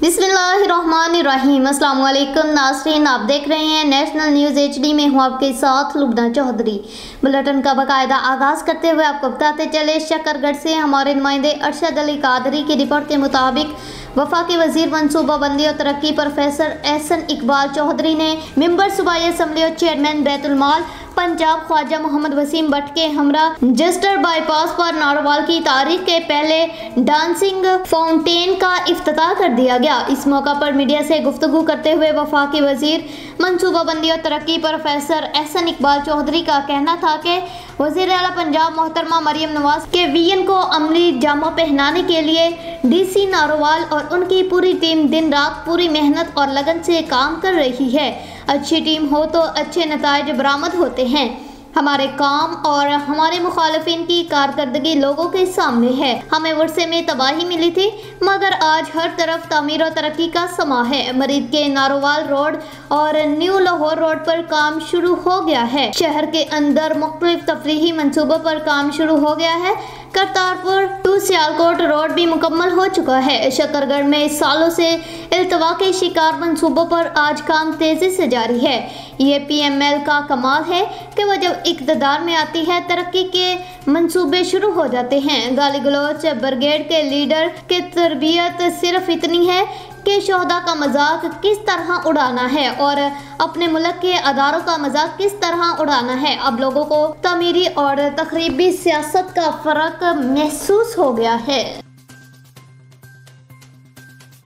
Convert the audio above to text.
बिस्मिल्लाहिर्रहमानिर्रहीम। अस्सलाम वालेकुम नाज़रीन, आप देख रहे हैं नेशनल न्यूज़ HD में। हूँ आपके साथ लुबना चौधरी। बुलेटिन का बाकायदा आगाज़ करते हुए आपको बताते चले, शकरगढ़ से हमारे नुमाइंदे अरशद अली कादरी की रिपोर्ट के मुताबिक वफाकी वजीर मनसूबाबंदी और तरक्की प्रोफेसर एहसन इकबाल चौधरी ने मेंबर सूबाई असम्बली और चेयरमैन बैतुल माल पंजाब ख्वाजा मोहम्मद वसीम भट्ट के हमरा जस्टर बाईपास पर नारोवाल की तारीख के पहले डांसिंग फाउंटेन का इफ्तिताह कर दिया गया। इस मौका पर मीडिया से गुफ्तगू करते हुए वफाकी वजीर मनसूबाबंदी और तरक्की प्रोफेसर एहसन इकबाल चौधरी का कहना था कि वज़ीर आला पंजाब मोहतरमा मरियम नवाज के विजन को अमली जामा पहनाने के लिए DC नारोवाल और उनकी पूरी टीम दिन रात पूरी मेहनत और लगन से काम कर रही है। अच्छी टीम हो तो अच्छे नताइज बरामद होते हैं। हमारे काम और हमारे मुखालिफिन की कारकर्दगी लोगों के सामने है। हमें वर्षे में तबाही मिली थी, मगर आज हर तरफ तामीर और तरक्की का समा है। मरीद के नारोवाल रोड और न्यू लाहौर रोड पर काम शुरू हो गया है। शहर के अंदर मुख्तलिफ तफरीही मंसूबों पर काम शुरू हो गया है। करतारपुर टू सियालकोट रोड भी मुकम्मल हो चुका है। शकरगढ़ में सालों से इल्तवा के शिकार मंसूबों पर आज काम तेजी से जारी है। ये PML का कमाल है कि वह जब इक़्तिदार में आती है तरक्की के मंसूबे शुरू हो जाते हैं। गाली गलौच ब्रिगेड के लीडर की तरबियत सिर्फ इतनी है कि शोहदा का मजाक किस तरह उड़ाना है और अपने मुल्क के अदारों का मजाक किस तरह उड़ाना है। अब लोगों को तमीरी और तखरीबी सियासत का फ़र्क महसूस हो गया है।